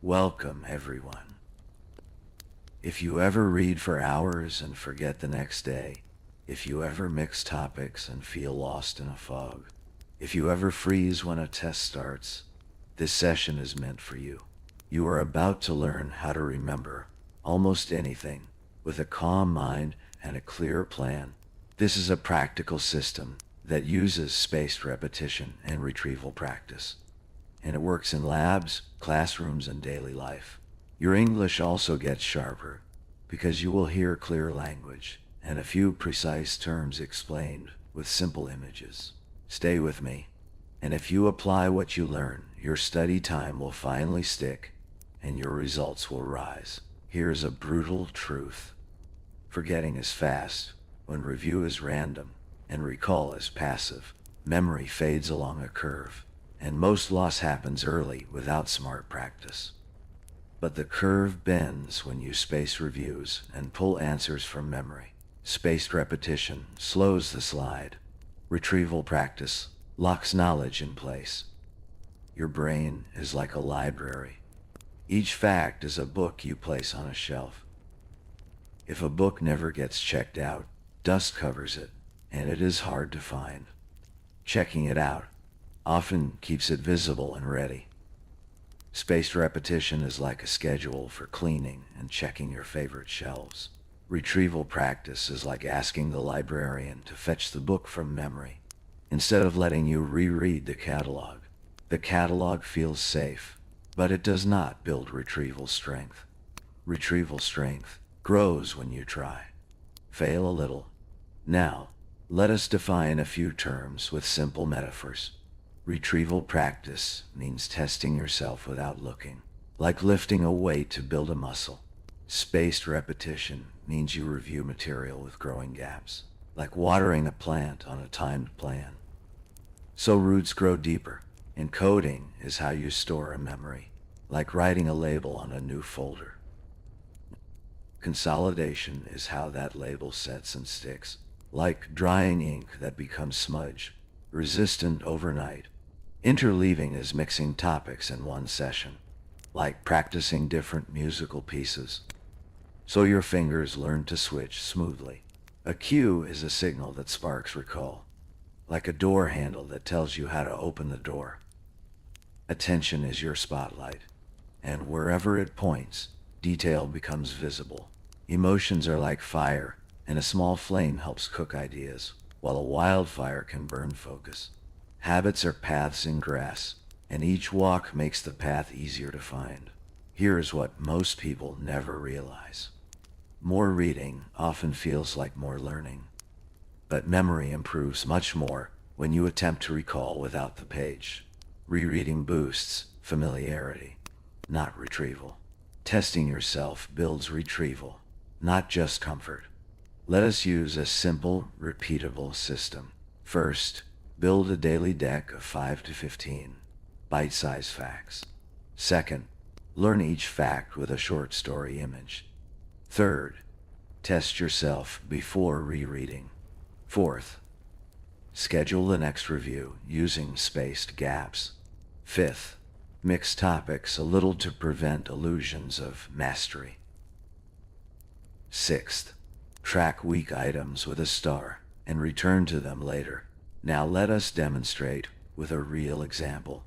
Welcome, everyone. If you ever read for hours and forget the next day, if you ever mix topics and feel lost in a fog, if you ever freeze when a test starts, this session is meant for you. You are about to learn how to remember almost anything with a calm mind and a clear plan. This is a practical system that uses spaced repetition and retrieval practice, and it works in labs, classrooms, and daily life. Your English also gets sharper because you will hear clear language and a few precise terms explained with simple images. Stay with me, and if you apply what you learn, your study time will finally stick and your results will rise. Here's a brutal truth. Forgetting is fast when review is random and recall is passive. Memory fades along a curve, and most loss happens early without smart practice. But the curve bends when you space reviews and pull answers from memory. Spaced repetition slows the slide. Retrieval practice locks knowledge in place. Your brain is like a library. Each fact is a book you place on a shelf. If a book never gets checked out, dust covers it, and it is hard to find. Checking it out often keeps it visible and ready. Spaced repetition is like a schedule for cleaning and checking your favorite shelves. Retrieval practice is like asking the librarian to fetch the book from memory instead of letting you reread the catalog. The catalog feels safe, but it does not build retrieval strength. Retrieval strength grows when you try. Fail a little. Now, let us define a few terms with simple metaphors. Retrieval practice means testing yourself without looking, like lifting a weight to build a muscle. Spaced repetition means you review material with growing gaps, like watering a plant on a timed plan. So roots grow deeper. Encoding is how you store a memory, like writing a label on a new folder. Consolidation is how that label sets and sticks, like drying ink that becomes smudge, resistant overnight. Interleaving is mixing topics in one session, like practicing different musical pieces, so your fingers learn to switch smoothly. A cue is a signal that sparks recall, like a door handle that tells you how to open the door. Attention is your spotlight, and wherever it points, detail becomes visible. Emotions are like fire, and a small flame helps cook ideas, while a wildfire can burn focus. Habits are paths in grass, and each walk makes the path easier to find. Here's what most people never realize. More reading often feels like more learning, but memory improves much more when you attempt to recall without the page. Rereading boosts familiarity, not retrieval. Testing yourself builds retrieval, not just comfort. Let us use a simple, repeatable system. First, build a daily deck of 5 to 15 bite-sized facts. Second, learn each fact with a short story image. Third, test yourself before rereading. Fourth, schedule the next review using spaced gaps. Fifth, mix topics a little to prevent illusions of mastery. Sixth, track weak items with a star and return to them later. Now let us demonstrate with a real example.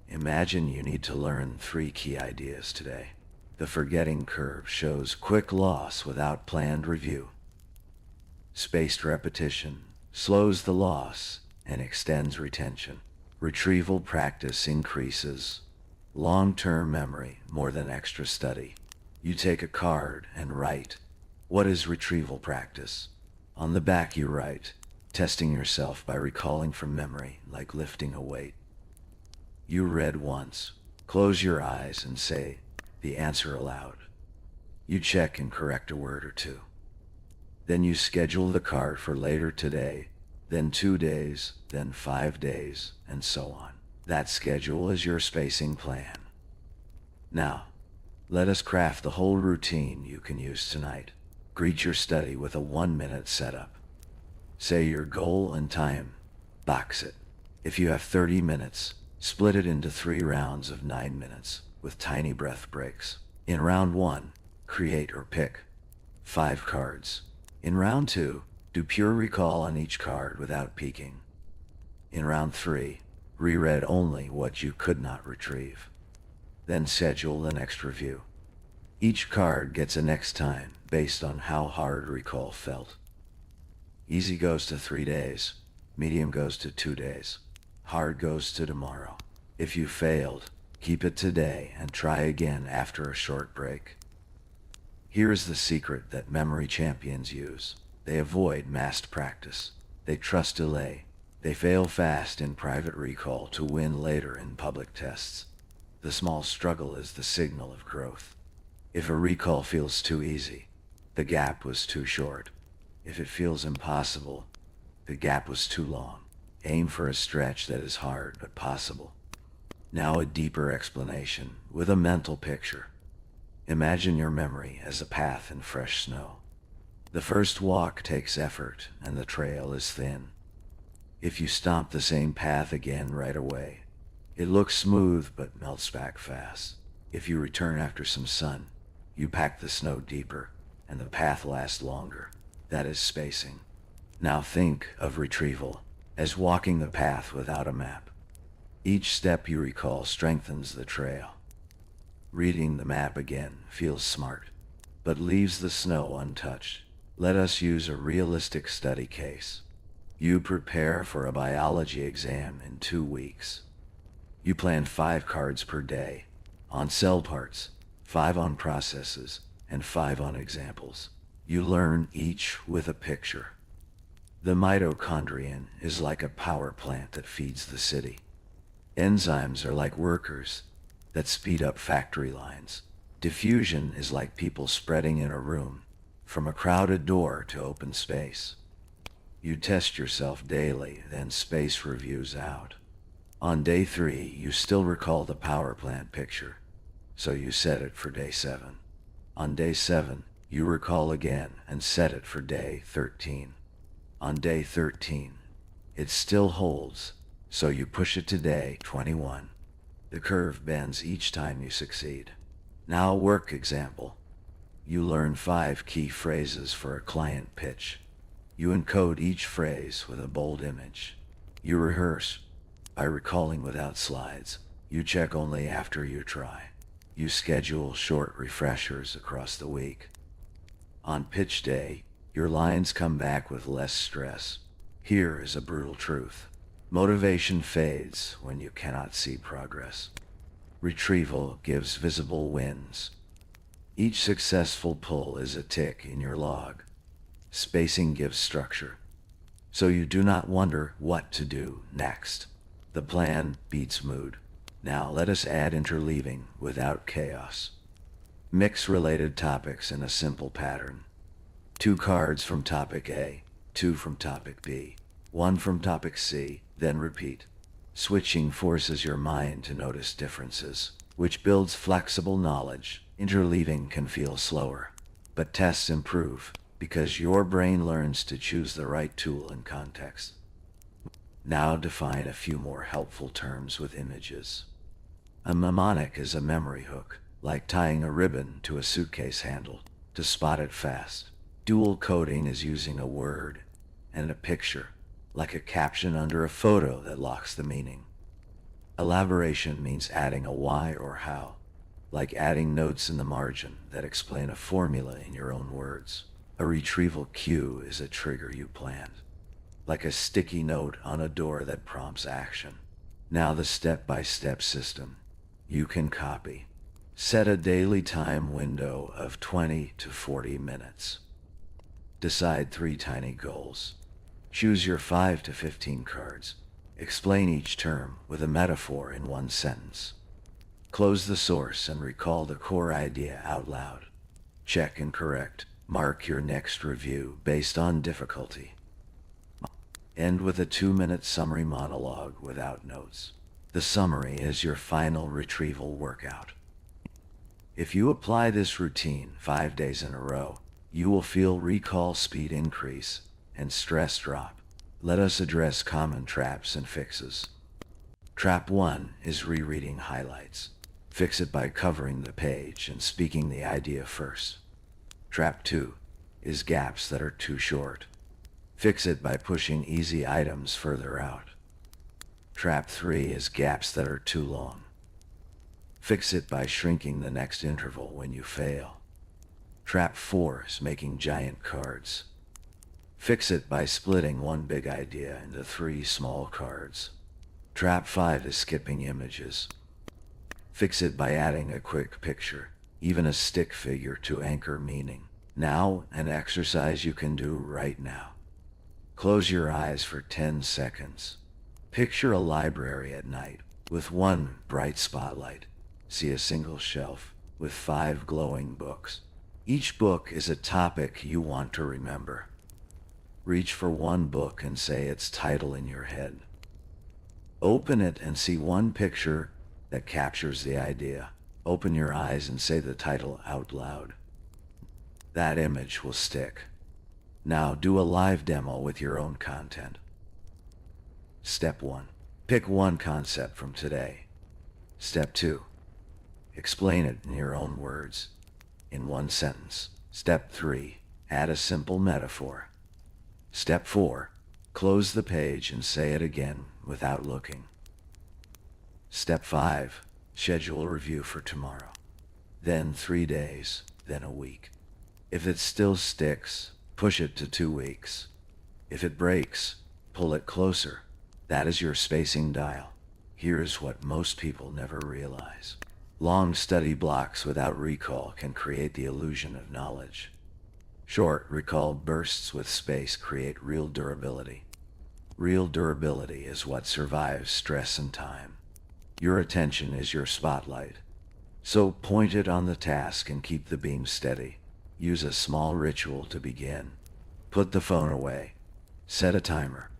Imagine you need to learn 3 key ideas today. The forgetting curve shows quick loss without planned review. Spaced repetition slows the loss and extends retention. Retrieval practice increases long-term memory more than extra study. You take a card and write, "What is retrieval practice?" On the back you write, testing yourself by recalling from memory like lifting a weight. You read once. Close your eyes and say the answer aloud. You check and correct a word or two. Then you schedule the card for later today, then 2 days, then 5 days, and so on. That schedule is your spacing plan. Now, let us craft the whole routine you can use tonight. Greet your study with a 1-minute setup. Say your goal and time. Box it. If you have 30 minutes, split it into 3 rounds of 9 minutes. with tiny breath breaks. In round 1, create or pick 5 cards. In round 2, do pure recall on each card without peeking. In round 3, reread only what you could not retrieve. Then schedule the next review. Each card gets a next time based on how hard recall felt. Easy goes to 3 days, medium goes to 2 days, hard goes to tomorrow. If you failed, keep it today and try again after a short break. Here is the secret that memory champions use. They avoid massed practice. They trust delay. They fail fast in private recall to win later in public tests. The small struggle is the signal of growth. If a recall feels too easy, the gap was too short. If it feels impossible, the gap was too long. Aim for a stretch that is hard but possible. Now a deeper explanation with a mental picture. Imagine your memory as a path in fresh snow. The first walk takes effort and the trail is thin. If you stomp the same path again right away, it looks smooth but melts back fast. If you return after some sun, you pack the snow deeper and the path lasts longer. That is spacing. Now think of retrieval as walking the path without a map. Each step you recall strengthens the trail. Reading the map again feels smart, but leaves the snow untouched. Let us use a realistic study case. You prepare for a biology exam in 2 weeks. You plan 5 cards per day on cell parts, 5 on processes, and 5 on examples. You learn each with a picture. The mitochondrion is like a power plant that feeds the city. Enzymes are like workers that speed up factory lines. Diffusion is like people spreading in a room, from a crowded door to open space. You test yourself daily, then space reviews out. On day 3, you still recall the power plant picture, so you set it for day 7. On day 7, you recall again and set it for day 13. On day 13, it still holds, so you push it to day 21. The curve bends each time you succeed. Now a work example. You learn 5 key phrases for a client pitch. You encode each phrase with a bold image. You rehearse by recalling without slides. You check only after you try. You schedule short refreshers across the week. On pitch day, your lines come back with less stress. Here is a brutal truth. Motivation fades when you cannot see progress. Retrieval gives visible wins. Each successful pull is a tick in your log. Spacing gives structure, so you do not wonder what to do next. The plan beats mood. Now let us add interleaving without chaos. Mix related topics in a simple pattern. 2 cards from topic A, 2 from topic B, 1 from topic C, then repeat. Switching forces your mind to notice differences, which builds flexible knowledge. Interleaving can feel slower, but tests improve because your brain learns to choose the right tool and context. Now define a few more helpful terms with images. A mnemonic is a memory hook, like tying a ribbon to a suitcase handle to spot it fast. Dual coding is using a word and a picture, like a caption under a photo that locks the meaning. Elaboration means adding a why or how, like adding notes in the margin that explain a formula in your own words. A retrieval cue is a trigger you planned, like a sticky note on a door that prompts action. Now the step-by-step system you can copy. Set a daily time window of 20 to 40 minutes. Decide 3 tiny goals. Choose your 5 to 15 cards. Explain each term with a metaphor in 1 sentence. Close the source and recall the core idea out loud. Check and correct. Mark your next review based on difficulty. End with a 2-minute summary monologue without notes. The summary is your final retrieval workout. If you apply this routine 5 days in a row, you will feel recall speed increase and stress drop. Let us address common traps and fixes. Trap 1 is rereading highlights. Fix it by covering the page and speaking the idea first. Trap 2 is gaps that are too short. Fix it by pushing easy items further out. Trap 3 is gaps that are too long. Fix it by shrinking the next interval when you fail. Trap 4 is making giant cards. Fix it by splitting one big idea into 3 small cards. Trap 5 is skipping images. Fix it by adding a quick picture, even a stick figure, to anchor meaning. Now, an exercise you can do right now. Close your eyes for 10 seconds. Picture a library at night with one bright spotlight. See a single shelf with 5 glowing books. Each book is a topic you want to remember. Reach for one book and say its title in your head. Open it and see one picture that captures the idea. Open your eyes and say the title out loud. That image will stick. Now do a live demo with your own content. Step 1. Pick one concept from today. Step 2. Explain it in your own words, in one sentence. Step 3. Add a simple metaphor. Step 4. Close the page and say it again without looking. Step 5. Schedule a review for tomorrow. Then 3 days, then a week. If it still sticks, push it to 2 weeks. If it breaks, pull it closer. That is your spacing dial. Here's what most people never realize. Long study blocks without recall can create the illusion of knowledge. Short recall bursts with space create real durability. Real durability is what survives stress and time. Your attention is your spotlight. So point it on the task and keep the beam steady. Use a small ritual to begin. Put the phone away. Set a timer.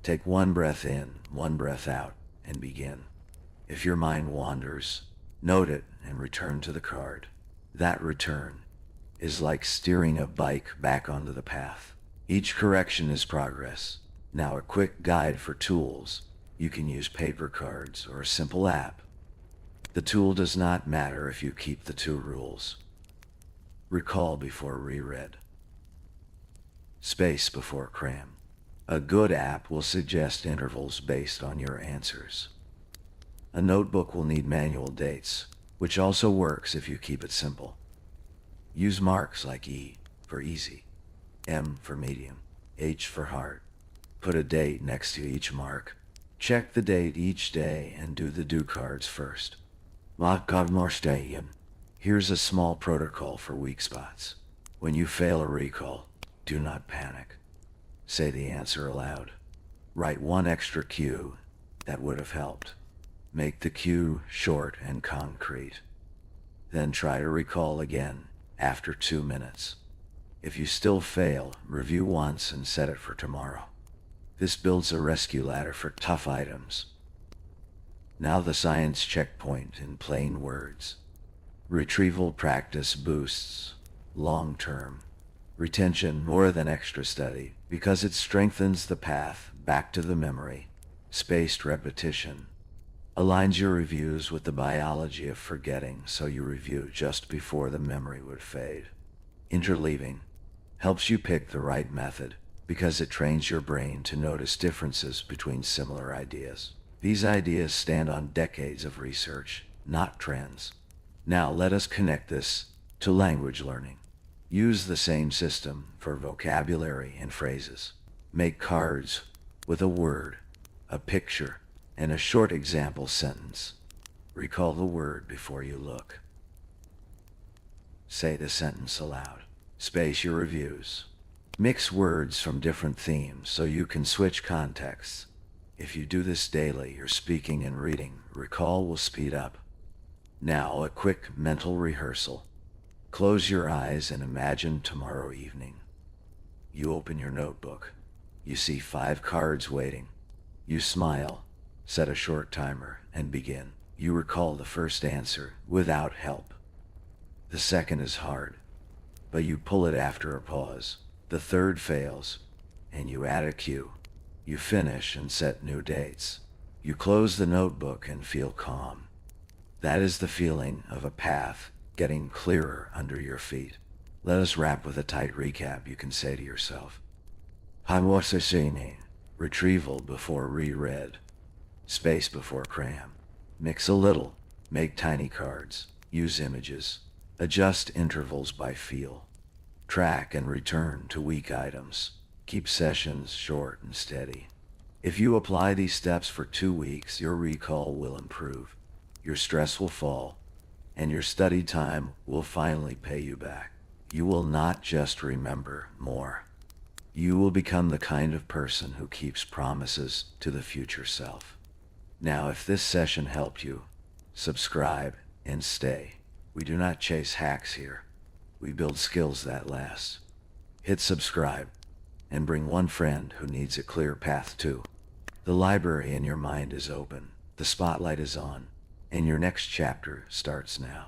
Take one breath in, one breath out, and begin. If your mind wanders, note it and return to the card. That return is like steering a bike back onto the path. Each correction is progress. Now a quick guide for tools. You can use paper cards or a simple app. The tool does not matter if you keep the 2 rules. Recall before reread. Space before cram. A good app will suggest intervals based on your answers. A notebook will need manual dates, which also works if you keep it simple. Use marks like E for easy, M for medium, H for hard. Put a date next to each mark. Check the date each day and do the do cards first. Here's a small protocol for weak spots. When you fail a recall, do not panic. Say the answer aloud. Write one extra cue that would have helped. Make the cue short and concrete. Then try to recall again after 2 minutes. If you still fail, review once and set it for tomorrow. This builds a rescue ladder for tough items. Now the science checkpoint in plain words. Retrieval practice boosts long-term retention more than extra study because it strengthens the path back to the memory. Spaced repetition aligns your reviews with the biology of forgetting, so you review just before the memory would fade. Interleaving helps you pick the right method because it trains your brain to notice differences between similar ideas. These ideas stand on decades of research, not trends. Now let us connect this to language learning. Use the same system for vocabulary and phrases. Make cards with a word, a picture, and a short example sentence. Recall the word before you look. Say the sentence aloud. Space your reviews. Mix words from different themes so you can switch contexts. If you do this daily, your speaking and reading recall will speed up. Now a quick mental rehearsal. Close your eyes and imagine tomorrow evening. You open your notebook. You see 5 cards waiting. You smile, set a short timer, and begin. You recall the first answer without help. The second is hard, but you pull it after a pause. The third fails, and you add a cue. You finish and set new dates. You close the notebook and feel calm. That is the feeling of a path getting clearer under your feet. Let us wrap with a tight recap you can say to yourself. Hamwasasini, retrieval before reread. Space before cram. Mix a little. Make tiny cards. Use images. Adjust intervals by feel. Track and return to weak items. Keep sessions short and steady. If you apply these steps for 2 weeks, your recall will improve, your stress will fall, and your study time will finally pay you back. You will not just remember more. You will become the kind of person who keeps promises to the future self. Now, if this session helped you, subscribe and stay. We do not chase hacks here. We build skills that last. Hit subscribe and bring one friend who needs a clear path too. The library in your mind is open, the spotlight is on, and your next chapter starts now.